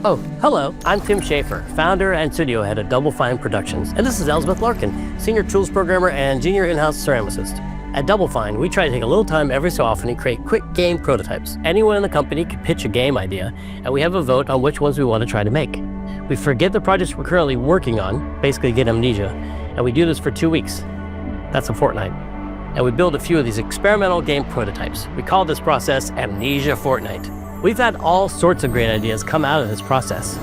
Oh, hello. I'm Tim Schaefer, founder and studio head at Double Fine Productions. And this is Elizabeth Larkin, senior tools programmer and junior in-house ceramicist. At Double Fine, we try to take a little time every so often and create quick game prototypes. Anyone in the company can pitch a game idea, and we have a vote on which ones we want to try to make. We forget the projects we're currently working on, basically get amnesia, and we do this for 2 weeks. That's a fortnight. And we build a few of these experimental game prototypes. We call this process Amnesia Fortnight. We've had all sorts of great ideas come out of this process.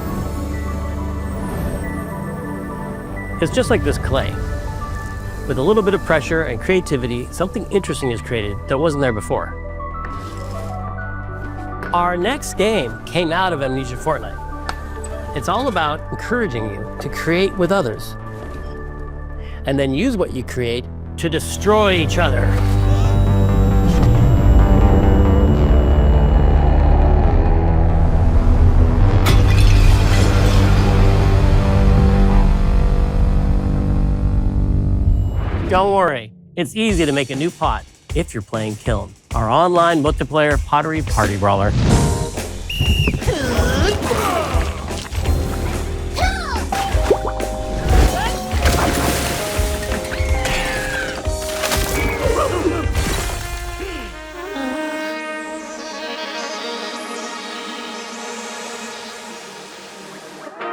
It's just like this clay. With a little bit of pressure and creativity, something interesting is created that wasn't there before. Our next game came out of Amnesia Fortnight. It's all about encouraging you to create with others, and then use what you create to destroy each other. Don't worry, it's easy to make a new pot if you're playing Kiln, our online multiplayer pottery party brawler.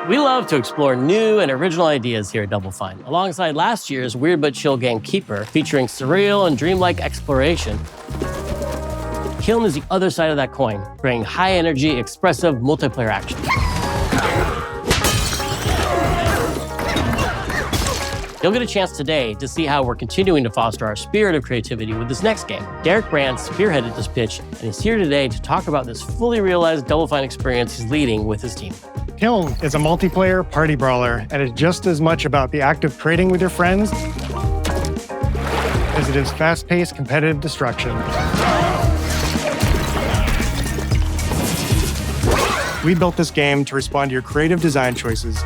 We love to explore new and original ideas here at Double Fine. Alongside last year's Weird But Chill game Keeper, featuring surreal and dreamlike exploration, Kiln is the other side of that coin, bringing high-energy, expressive multiplayer action. You'll get a chance today to see how we're continuing to foster our spirit of creativity with this next game. Derek Brand spearheaded this pitch, and he's here today to talk about this fully realized Double Fine experience he's leading with his team. Kiln is a multiplayer party brawler, and it's just as much about the act of trading with your friends as it is fast-paced competitive destruction. We built this game to respond to your creative design choices,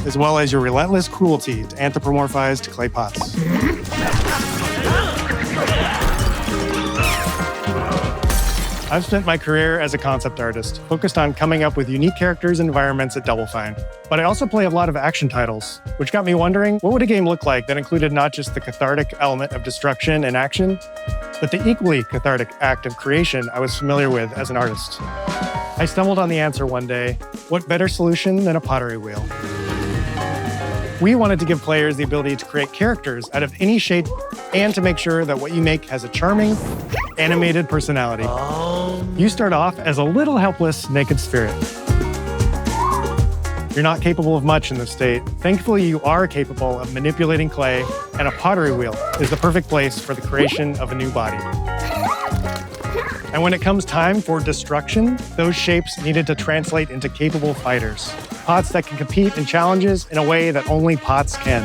as well as your relentless cruelty to anthropomorphized clay pots. I've spent my career as a concept artist, focused on coming up with unique characters and environments at Double Fine. But I also play a lot of action titles, which got me wondering, what would a game look like that included not just the cathartic element of destruction and action, but the equally cathartic act of creation I was familiar with as an artist? I stumbled on the answer one day: what better solution than a pottery wheel? We wanted to give players the ability to create characters out of any shape and to make sure that what you make has a charming, animated personality. You start off as a little helpless, naked spirit. You're not capable of much in this state. Thankfully, you are capable of manipulating clay, and a pottery wheel is the perfect place for the creation of a new body. And when it comes time for destruction, those shapes needed to translate into capable fighters. Pots that can compete in challenges in a way that only pots can.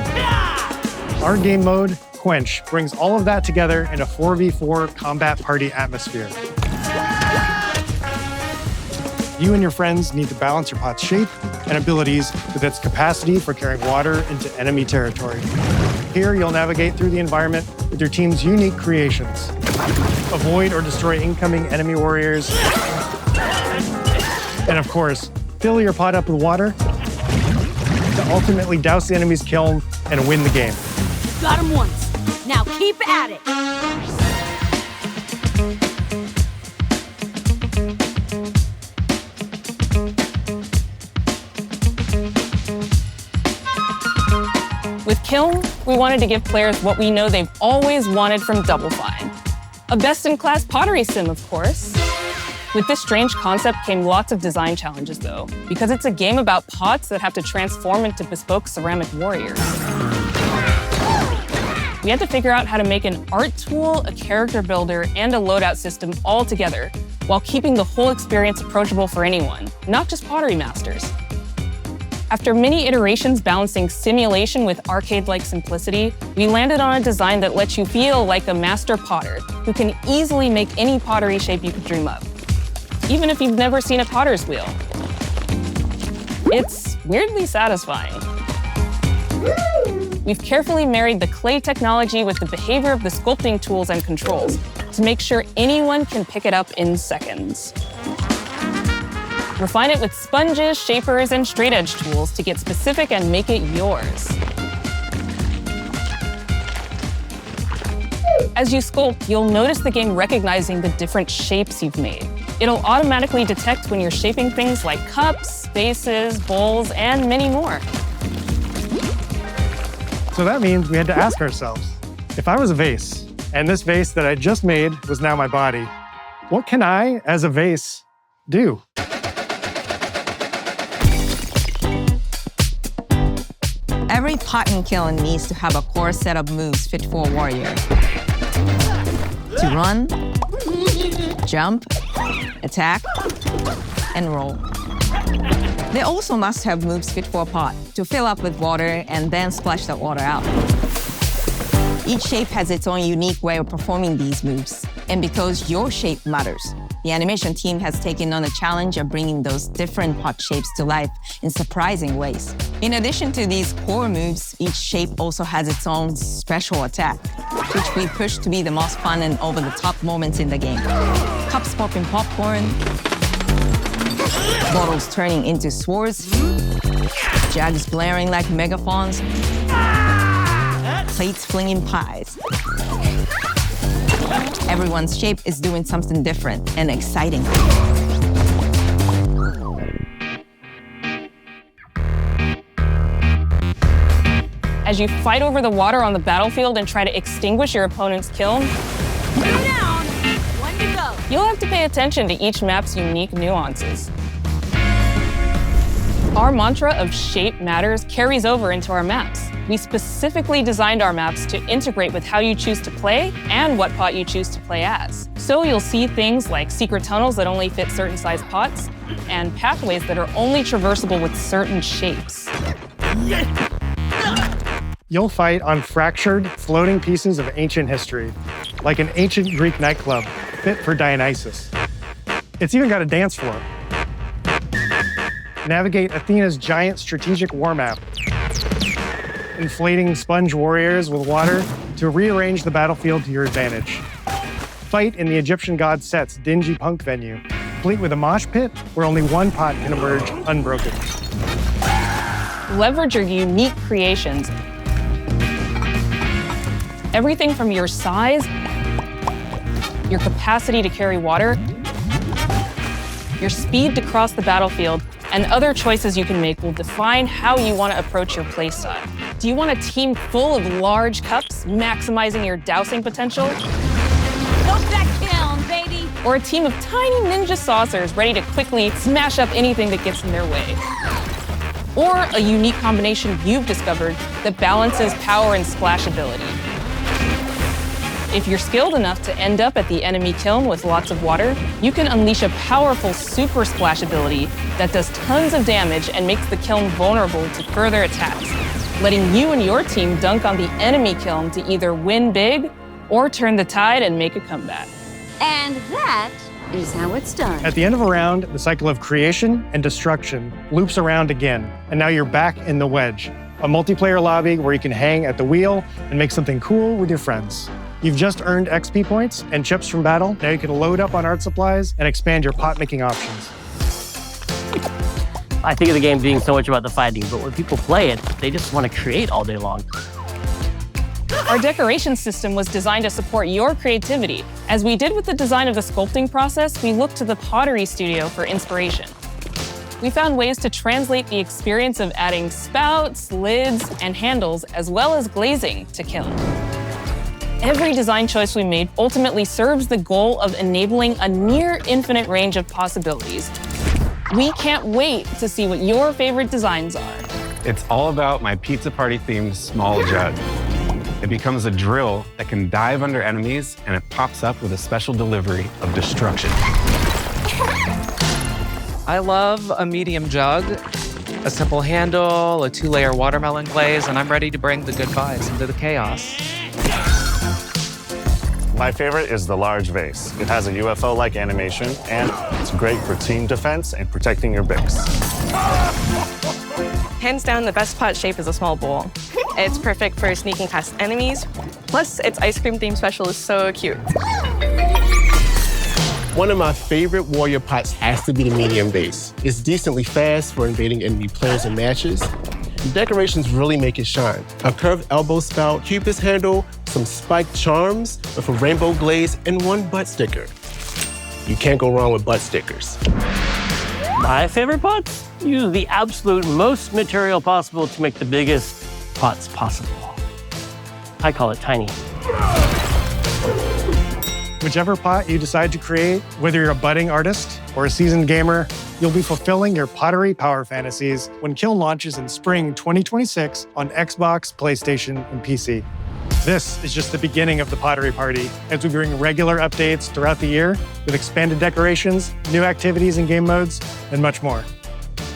Our game mode, Quench, brings all of that together in a 4v4 combat party atmosphere. You and your friends need to balance your pot's shape and abilities with its capacity for carrying water into enemy territory. Here, you'll navigate through the environment with your team's unique creations. Avoid or destroy incoming enemy warriors. And of course, fill your pot up with water to ultimately douse the enemy's kiln and win the game. Got him once. Now keep at it. With Kiln, we wanted to give players what we know they've always wanted from Double Fine. A best-in-class pottery sim, of course. With this strange concept came lots of design challenges, though, because it's a game about pots that have to transform into bespoke ceramic warriors. We had to figure out how to make an art tool, a character builder, and a loadout system all together, while keeping the whole experience approachable for anyone, not just pottery masters. After many iterations balancing simulation with arcade-like simplicity, we landed on a design that lets you feel like a master potter who can easily make any pottery shape you could dream up, even if you've never seen a potter's wheel. It's weirdly satisfying. We've carefully married the clay technology with the behavior of the sculpting tools and controls to make sure anyone can pick it up in seconds. Refine it with sponges, shapers, and straight edge tools to get specific and make it yours. As you sculpt, you'll notice the game recognizing the different shapes you've made. It'll automatically detect when you're shaping things like cups, vases, bowls, and many more. So that means we had to ask ourselves, if I was a vase, and this vase that I just made was now my body, what can I, as a vase, do? Every pot in Kiln needs to have a core set of moves fit for a warrior. To run, jump, attack, and roll. They also must have moves fit for a pot to fill up with water and then splash that water out. Each shape has its own unique way of performing these moves. And because your shape matters, the animation team has taken on the challenge of bringing those different pot shapes to life in surprising ways. In addition to these core moves, each shape also has its own special attack, which we push to be the most fun and over-the-top moments in the game. Cups popping popcorn, bottles turning into swords, jugs blaring like megaphones, plates flinging pies. Everyone's shape is doing something different and exciting. As you fight over the water on the battlefield and try to extinguish your opponent's kiln, Down. One to go. you'll have to pay attention to each map's unique nuances. Our mantra of shape matters carries over into our maps. We specifically designed our maps to integrate with how you choose to play and what pot you choose to play as. So you'll see things like secret tunnels that only fit certain size pots and pathways that are only traversable with certain shapes. You'll fight on fractured, floating pieces of ancient history, like an ancient Greek nightclub fit for Dionysus. It's even got a dance floor. Navigate Athena's giant strategic war map, inflating sponge warriors with water to rearrange the battlefield to your advantage. Fight in the Egyptian god Set's dingy punk venue, complete with a mosh pit where only one pot can emerge unbroken. Leverage your unique creations. Everything from your size, your capacity to carry water, your speed to cross the battlefield, and other choices you can make will define how you want to approach your playstyle. Do you want a team full of large cups, maximizing your dousing potential? Go that kiln, baby. Or a team of tiny ninja saucers ready to quickly smash up anything that gets in their way? Or a unique combination you've discovered that balances power and splashability? If you're skilled enough to end up at the enemy kiln with lots of water, you can unleash a powerful super splash ability that does tons of damage and makes the kiln vulnerable to further attacks, letting you and your team dunk on the enemy kiln to either win big or turn the tide and make a comeback. And that is how it's done. At the end of a round, the cycle of creation and destruction loops around again, and now you're back in the wedge, a multiplayer lobby where you can hang at the wheel and make something cool with your friends. You've just earned XP points and chips from battle. Now you can load up on art supplies and expand your pot-making options. I think of the game being so much about the fighting, but when people play it, they just want to create all day long. Our decoration system was designed to support your creativity. As we did with the design of the sculpting process, we looked to the pottery studio for inspiration. We found ways to translate the experience of adding spouts, lids, and handles, as well as glazing to Kiln. Every design choice we made ultimately serves the goal of enabling a near infinite range of possibilities. We can't wait to see what your favorite designs are. It's all about my pizza party themed small jug. It becomes a drill that can dive under enemies, and it pops up with a special delivery of destruction. I love a medium jug, a simple handle, a 2-layer watermelon glaze, and I'm ready to bring the good vibes into the chaos. My favorite is the large vase. It has a UFO-like animation, and it's great for team defense and protecting your Bix. Hands down, the best pot shape is a small bowl. It's perfect for sneaking past enemies. Plus, its ice cream theme special is so cute. One of my favorite warrior pots has to be the medium base. It's decently fast for invading enemy players in matches. The decorations really make it shine. A curved elbow spout, cupid's handle, some spiked charms with a rainbow glaze, and one butt sticker. You can't go wrong with butt stickers. My favorite pots? Use the absolute most material possible to make the biggest pots possible. I call it tiny. Whichever pot you decide to create, whether you're a budding artist or a seasoned gamer, you'll be fulfilling your pottery power fantasies when Kiln launches in spring 2026 on Xbox, PlayStation, and PC. This is just the beginning of the pottery party as we bring regular updates throughout the year with expanded decorations, new activities and game modes, and much more.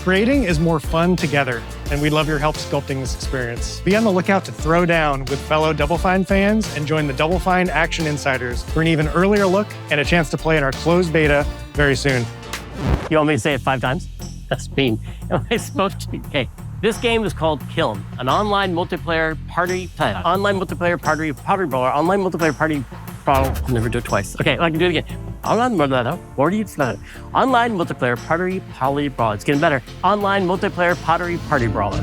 Creating is more fun together, and we'd love your help sculpting this experience. Be on the lookout to throw down with fellow Double Fine fans and join the Double Fine Action Insiders for an even earlier look and a chance to play in our closed beta very soon. You want me to say it 5 times? That's mean. Am I supposed to? Okay. This game is called Kiln, an online multiplayer pottery brawler, online multiplayer pottery brawler. I'll never do it twice. Okay, I can do it again. Online multiplayer pottery brawler. It's getting better. Online multiplayer pottery party brawler.